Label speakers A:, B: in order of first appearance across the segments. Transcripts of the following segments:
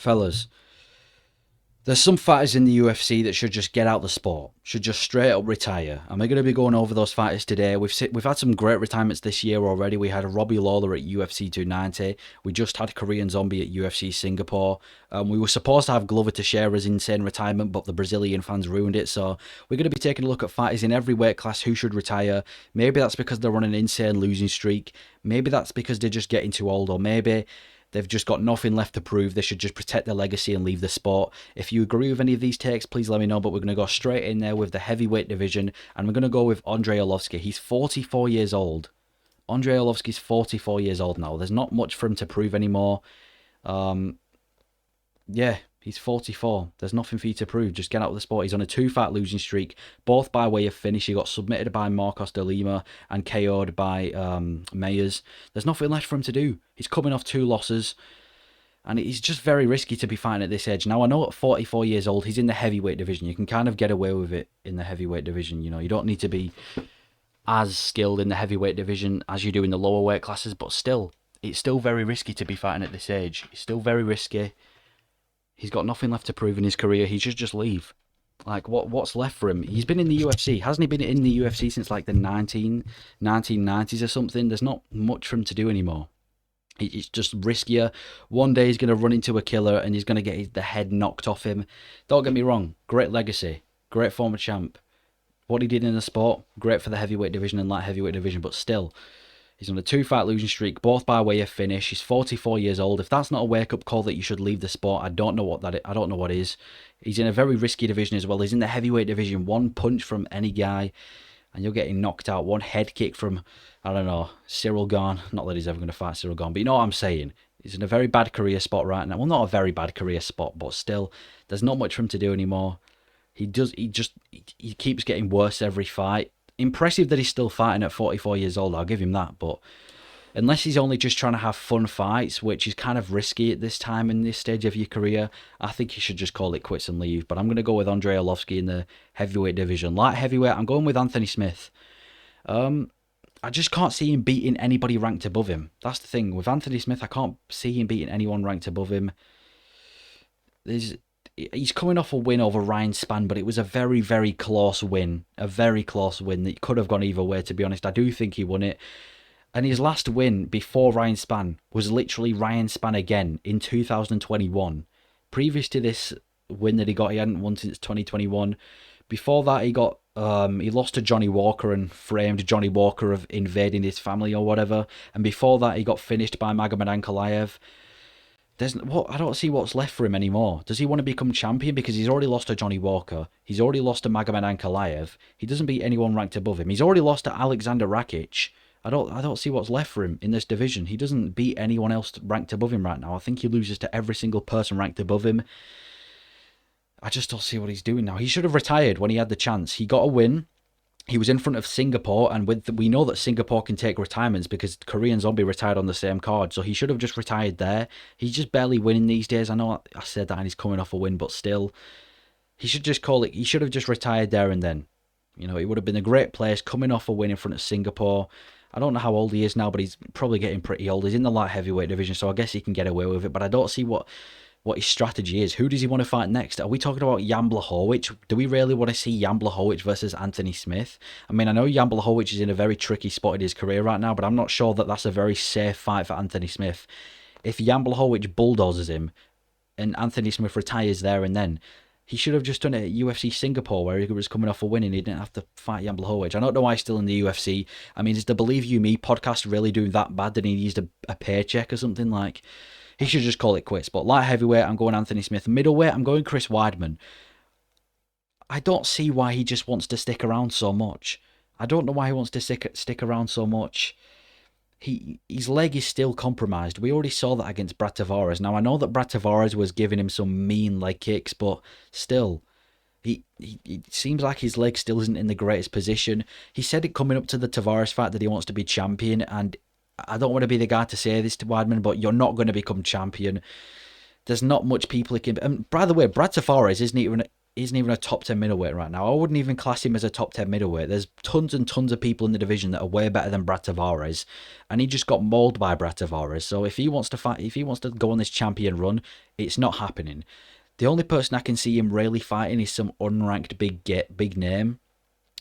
A: Fellas, there's some fighters in the UFC that should just get out the sport, should just straight up retire. And we're going to be going over those fighters today. We've had some great retirements this year already. We had Robbie Lawler at UFC 290. We just had Korean Zombie at UFC Singapore. We were supposed to have Glover Teixeira's insane retirement, but the Brazilian fans ruined it. So we're going to be taking a look at fighters in every weight class who should retire. Maybe that's because they're on an insane losing streak. Maybe that's because they're just getting too old, or maybe they've just got nothing left to prove. They should just protect their legacy and leave the sport. If you agree with any of these takes, please let me know. But we're going to go straight in there with the heavyweight division. And we're going to go with Andrei Arlovski. He's 44 years old. Andrei Arlovski's 44 years old now. There's not much for him to prove anymore. Yeah, he's 44. There's nothing for you to prove. Just get out of the sport. He's on a 2-fight losing streak, both by way of finish. He got submitted by Marcos de Lima and KO'd by Mayers. There's nothing left for him to do. He's coming off 2 losses, and it's just very risky to be fighting at this age. Now, I know at 44 years old, he's in the heavyweight division. You can kind of get away with it in the heavyweight division. You know, you don't need to be as skilled in the heavyweight division as you do in the lower weight classes, but still, it's still very risky to be fighting at this age. It's still very risky. He's got nothing left to prove in his career. He should just leave. Like, what's left for him? He's been in the UFC. Hasn't he been in the UFC since, like, the 1990s or something? There's not much for him to do anymore. It's just riskier. One day he's going to run into a killer and he's going to get the head knocked off him. Don't get me wrong. Great legacy. Great former champ. What he did in the sport, great for the heavyweight division and light heavyweight division, but still, he's on a 2-fight losing streak, both by way of finish. He's 44 years old. If that's not a wake-up call that you should leave the sport, I don't know what is. He's in a very risky division as well. He's in the heavyweight division. One punch from any guy, and you're getting knocked out. One head kick from, I don't know, Cyril Gane. Not that he's ever going to fight Cyril Gane, but you know what I'm saying. He's in a very bad career spot right now. Well, not a very bad career spot, but still, there's not much for him to do anymore. He keeps getting worse every fight. Impressive that he's still fighting at 44 years old, I'll give him that, but unless he's only just trying to have fun fights, which is kind of risky at this time in this stage of your career, I think you should just call it quits and leave. But I'm going to go with Andrei Arlovski in the heavyweight division. Light heavyweight, I'm going with Anthony Smith. I just can't see him beating anybody ranked above him. That's the thing. With Anthony Smith, I can't see him beating anyone ranked above him. He's coming off a win over Ryan Spann, but it was a very, very close win. A very close win that could have gone either way, to be honest. I do think he won it. And his last win before Ryan Spann was literally Ryan Spann again in 2021. Previous to this win that he got, he hadn't won since 2021. Before that, he lost to Johnny Walker and framed Johnny Walker of invading his family or whatever. And before that, he got finished by Magomed Ankalaev. I don't see what's left for him anymore. Does he want to become champion? Because he's already lost to Johnny Walker. He's already lost to Magomed Ankalaev. He doesn't beat anyone ranked above him. He's already lost to Alexander Rakic. I don't see what's left for him in this division. He doesn't beat anyone else ranked above him right now. I think he loses to every single person ranked above him. I just don't see what he's doing now. He should have retired when he had the chance. He got a win. He was in front of Singapore, and we know that Singapore can take retirements because Korean Zombie retired on the same card, so he should have just retired there. He's just barely winning these days. I know I said that and he's coming off a win, but still, he should just call it. He should have just retired there and then. You know, it would have been a great place coming off a win in front of Singapore. I don't know how old he is now, but he's probably getting pretty old. He's in the light heavyweight division, so I guess he can get away with it, but I don't see what his strategy is. Who does he want to fight next? Are we talking about Jan Blachowicz? Do we really want to see Jan Blachowicz versus Anthony Smith? I mean, I know Jan Blachowicz is in a very tricky spot in his career right now, but I'm not sure that that's a very safe fight for Anthony Smith. If Jan Blachowicz bulldozes him and Anthony Smith retires there and then, he should have just done it at UFC Singapore where he was coming off a win and he didn't have to fight Jan Blachowicz. I don't know why he's still in the UFC. I mean, is the Believe You Me podcast really doing that bad that he needs a paycheck or something? Like, he should just call it quits. But light heavyweight, I'm going Anthony Smith. Middleweight, I'm going Chris Weidman. I don't see why he just wants to stick around so much. I don't know why he wants to stick around so much. His leg is still compromised. We already saw that against Brad Tavares. Now, I know that Brad Tavares was giving him some mean leg kicks, but still, it seems like his leg still isn't in the greatest position. He said it coming up to the Tavares fight that he wants to be champion, and I don't want to be the guy to say this to Weidman, but you're not going to become champion. There's not much people he can... And by the way, Brad Tavares isn't even isn't even a top 10 middleweight right now. I wouldn't even class him as a top 10 middleweight. There's tons and tons of people in the division that are way better than Brad Tavares, and he just got mauled by Brad Tavares. So if he wants to fight, if he wants to go on this champion run, it's not happening. The only person I can see him really fighting is some unranked big name.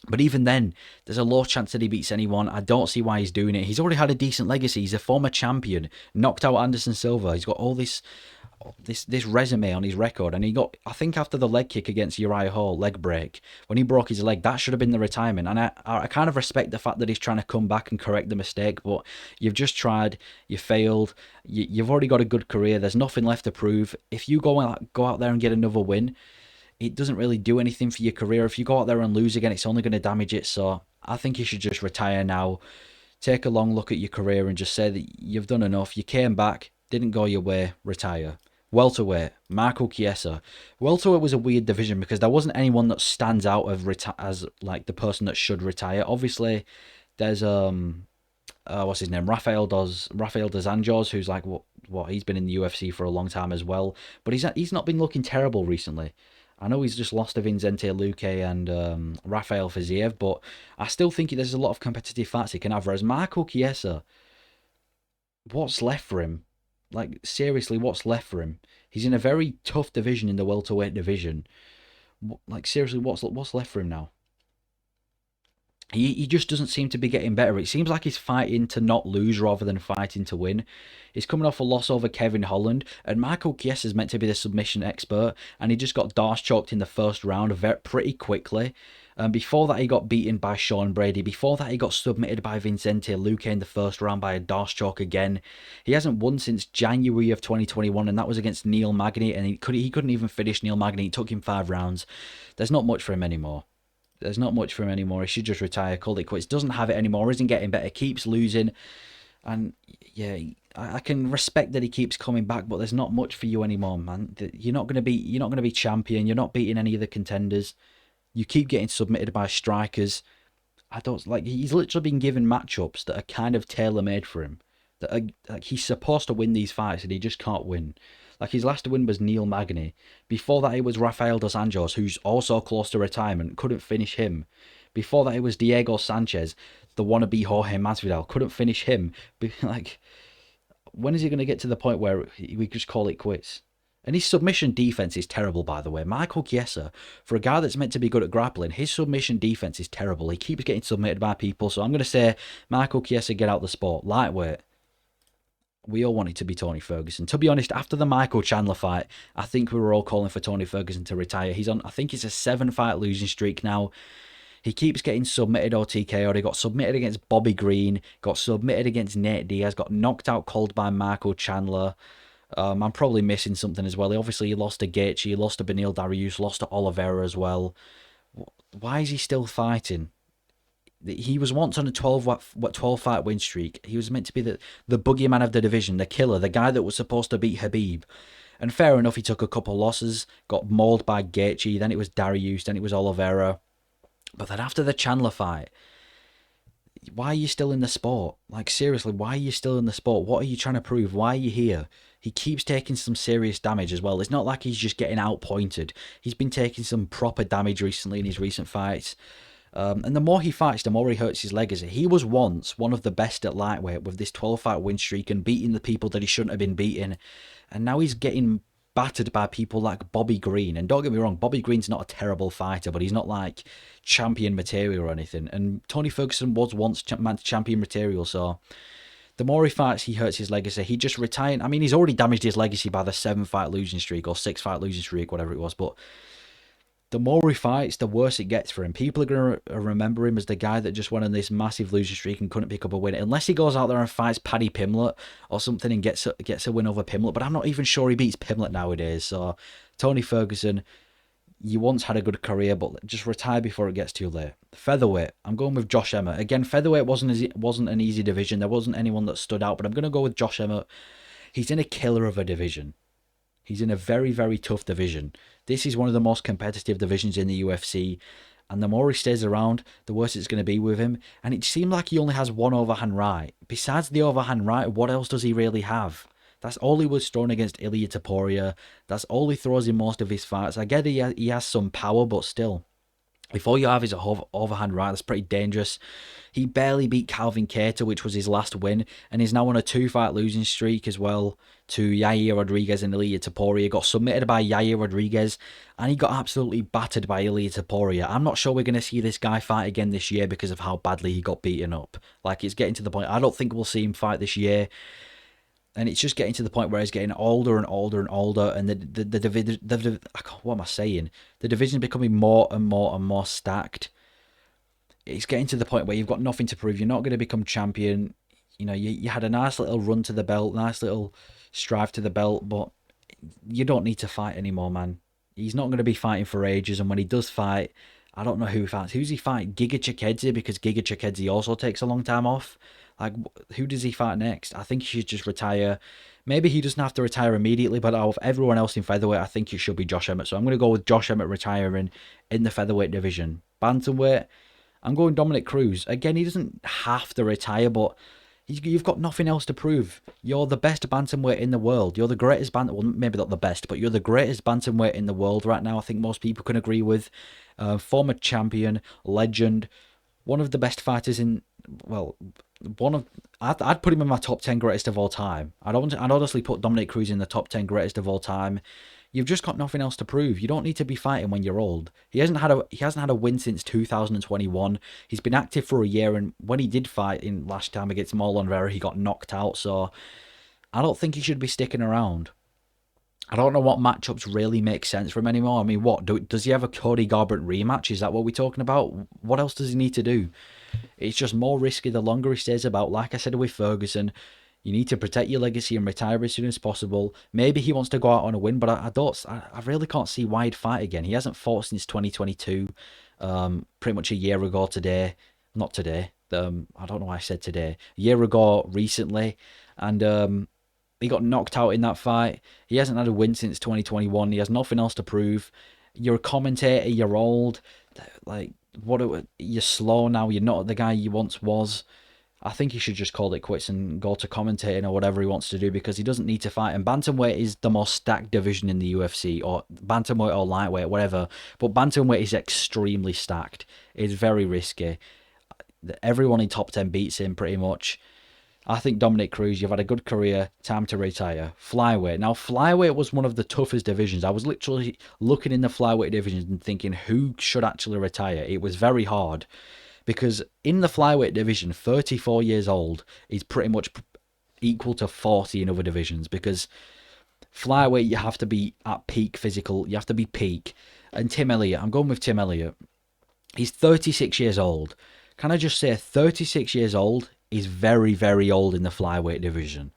A: But even then, there's a low chance that he beats anyone. I don't see why he's doing it. He's already had a decent legacy. He's a former champion, knocked out Anderson Silva. He's got all this resume on his record, and he got, I think, after the leg kick against Uriah Hall, leg break, when he broke his leg, that should have been the retirement. And I kind of respect the fact that he's trying to come back and correct the mistake, but you've just tried, you failed, you've already got a good career, there's nothing left to prove. If you go out there and get another win, it doesn't really do anything for your career. If you go out there and lose again, it's only going to damage it. So I think you should just retire now, take a long look at your career and just say that you've done enough, you came back, didn't go your way, retire. Welterweight, Marco Chiesa. Welterweight was a weird division because there wasn't anyone that stands out as like the person that should retire. Obviously, there's what's his name, Rafael dos Anjos, who's like what he's been in the UFC for a long time as well, but he's not been looking terrible recently. I know he's just lost to Vincente Luque and Rafael Fiziev, but I still think there's a lot of competitive fights he can have. Whereas Marco Chiesa, what's left for him? Like, seriously, what's left for him? He's in a very tough division in the welterweight division. Like, seriously, what's left for him now? He just doesn't seem to be getting better. It seems like he's fighting to not lose rather than fighting to win. He's coming off a loss over Kevin Holland, and Michael Chiesa is meant to be the submission expert, and he just got Darce choked in the first round pretty quickly. Before that, he got beaten by Sean Brady. Before that, he got submitted by Vincente Luque in the first round by a Darce choke again. He hasn't won since January of 2021, and that was against Neil Magny, and he couldn't even finish Neil Magny. It took him 5 rounds. There's not much for him anymore. There's not much for him anymore. He should just retire, call it quits. Doesn't have it anymore, isn't getting better, keeps losing. And yeah, I can respect that he keeps coming back, but there's not much for you anymore, man. You're not gonna be champion. You're not beating any of the contenders. You keep getting submitted by strikers. I don't like. He's literally been given matchups that are kind of tailor made for him. That are, like, he's supposed to win these fights and he just can't win. Like, his last win was Neil Magny. Before that, it was Rafael dos Anjos, who's also close to retirement. Couldn't finish him. Before that, it was Diego Sanchez, the wannabe Jorge Masvidal. Couldn't finish him. Like, when is he going to get to the point where we just call it quits? And his submission defense is terrible, by the way. Michael Chiesa, for a guy that's meant to be good at grappling, his submission defense is terrible. He keeps getting submitted by people. So I'm going to say, Michael Chiesa, get out the sport. Lightweight. We all wanted to be Tony Ferguson. To be honest, after the Michael Chandler fight, I think we were all calling for Tony Ferguson to retire. He's on, I think it's a 7-fight losing streak now. He keeps getting submitted or TKO'd. He got submitted against Bobby Green, got submitted against Nate Diaz, got knocked out cold by Michael Chandler. I'm probably missing something as well. He lost to Gaethje, he lost to Beneil Dariush, lost to Oliveira as well. Why is he still fighting? He was once on a 12-fight win streak. He was meant to be the boogeyman of the division, the killer, the guy that was supposed to beat Khabib. And fair enough, he took a couple losses, got mauled by Gaethje, then it was Dariush, then it was Oliveira. But then after the Chandler fight, why are you still in the sport? Like, seriously, why are you still in the sport? What are you trying to prove? Why are you here? He keeps taking some serious damage as well. It's not like he's just getting outpointed. He's been taking some proper damage recently in his recent fights. And the more he fights, the more he hurts his legacy. He was once one of the best at lightweight with this 12-fight win streak and beating the people that he shouldn't have been beating. And now he's getting battered by people like Bobby Green. And don't get me wrong, Bobby Green's not a terrible fighter, but he's not like champion material or anything. And Tony Ferguson was once champion material, so the more he fights, he hurts his legacy. He just retired. I mean, he's already damaged his legacy by the 7-fight losing streak or 6-fight losing streak, whatever it was, but the more he fights, the worse it gets for him. People are going to remember him as the guy that just went on this massive losing streak and couldn't pick up a win. Unless he goes out there and fights Paddy Pimblett or something and gets a win over Pimblett. But I'm not even sure he beats Pimblett nowadays. So, Tony Ferguson, you once had a good career, but just retire before it gets too late. Featherweight, I'm going with Josh Emmett. Again, Featherweight wasn't an easy division. There wasn't anyone that stood out, but I'm going to go with Josh Emmett. He's in a killer of a division. He's in a very, very tough division. This is one of the most competitive divisions in the UFC. And the more he stays around, the worse it's going to be with him. And it seemed like he only has one overhand right. Besides the overhand right, what else does he really have? That's all he was throwing against Ilia Topuria. That's all he throws in most of his fights. I get he has some power, but still. If all you have is a overhand right, that's pretty dangerous. He barely beat Calvin Kattar, which was his last win, and he's now on a 2-fight losing streak as well to Yair Rodriguez and Ilia Topuria. Got submitted by Yair Rodriguez, and he got absolutely battered by Ilia Topuria. I'm not sure we're going to see this guy fight again this year because of how badly he got beaten up. Like, it's getting to the point, I don't think we'll see him fight this year. And it's just getting to the point where he's getting older and older and older, and what am I saying? The division's becoming more and more and more stacked. It's getting to the point where you've got nothing to prove. You're not going to become champion. You know, you had a nice little run to the belt, nice little strive to the belt, but you don't need to fight anymore, man. He's not going to be fighting for ages, and when he does fight, I don't know who he fights. Who's he fighting? Giga Chikadze, because Giga Chikadze also takes a long time off. Like, who does he fight next? I think he should just retire. Maybe he doesn't have to retire immediately, but out of everyone else in featherweight, I think it should be Josh Emmett. So I'm going to go with Josh Emmett retiring in the featherweight division. Bantamweight, I'm going Dominic Cruz. Again, he doesn't have to retire, but you've got nothing else to prove. You're the best bantamweight in the world. You're the greatest well, maybe not the best, but you're the greatest bantamweight in the world right now. I think most people can agree with. Former champion, legend, one of the best fighters in, well, I'd put him in my top 10 greatest of all time. I'd honestly put Dominic Cruz in the top 10 greatest of all time. You've just got nothing else to prove. You don't need to be fighting when you're old. He hasn't had a win since 2021. He's been active for a year, and when he did fight in last time against Marlon Vera, he got knocked out. So I don't think he should be sticking around. I don't know what matchups really make sense for him anymore. I mean, does he have a Cody Garbrandt rematch? Is that what we're talking about? What else does he need to do? It's just more risky the longer he stays about. Like I said with Ferguson, you need to protect your legacy and retire as soon as possible. Maybe he wants to go out on a win, but I really can't see why he'd fight again. He hasn't fought since 2022, pretty much a year ago today. Not today. I don't know why I said today. A year ago recently, and he got knocked out in that fight. He hasn't had a win since 2021. He has nothing else to prove. You're a commentator. You're old. Like, you're slow now. You're not the guy you once was. I think he should just call it quits and go to commentating or whatever he wants to do, because he doesn't need to fight. And bantamweight is the most stacked division in the UFC, or bantamweight or lightweight, whatever. But bantamweight is extremely stacked. It's very risky. Everyone in top 10 beats him pretty much. I think Dominic Cruz, you've had a good career, time to retire. Flyweight. Now, flyweight was one of the toughest divisions. I was literally looking in the flyweight division and thinking who should actually retire. It was very hard, because in the flyweight division, 34 years old is pretty much equal to 40 in other divisions, because flyweight, you have to be at peak physical, you have to be peak. And Tim Elliott, I'm going with Tim Elliott. He's 36 years old. Can I just say 36 years old is very, very old in the flyweight division.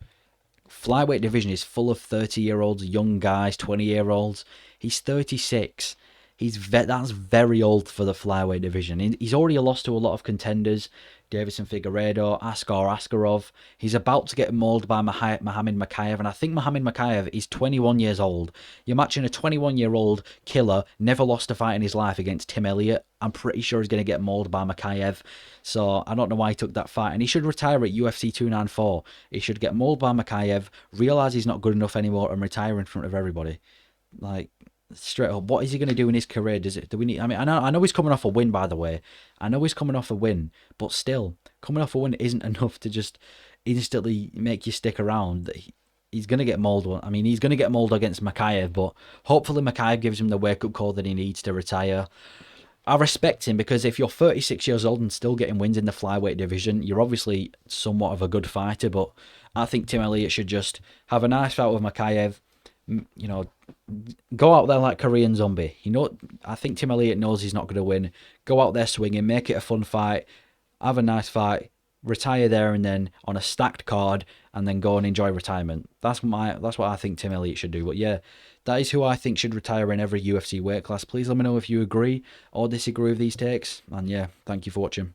A: Flyweight division is full of 30-year-olds, young guys, 20-year-olds. He's 36. That's very old for the flyweight division. He's already lost to a lot of contenders. Davison Figueiredo, Askar Askarov. He's about to get mauled by Mohamed Makayev, and I think Mohamed Makayev is 21 years old. You're matching a 21-year-old killer, never lost a fight in his life, against Tim Elliott. I'm pretty sure he's going to get mauled by Makayev. So I don't know why he took that fight. And he should retire at UFC 294. He should get mauled by Makayev, realise he's not good enough anymore, and retire in front of everybody. Like, straight up, what is he going to do in his career? Do we need? I mean, I know he's coming off a win, by the way. I know he's coming off a win, but still, coming off a win isn't enough to just instantly make you stick around. He's going to get mauled. I mean, he's going to get mauled against Makayev, but hopefully Makayev gives him the wake-up call that he needs to retire. I respect him, because if you're 36 years old and still getting wins in the flyweight division, you're obviously somewhat of a good fighter, but I think Tim Elliott should just have a nice fight with Makayev. You know, go out there like Korean Zombie. I think Tim Elliott knows he's not going to win. Go out there swinging, make it a fun fight, have a nice fight, retire there and then on a stacked card, and then go and enjoy retirement. That's what I think Tim Elliott should do. But yeah, that is who I think should retire in every UFC weight class. Please let me know if you agree or disagree with these takes. And yeah, thank you for watching.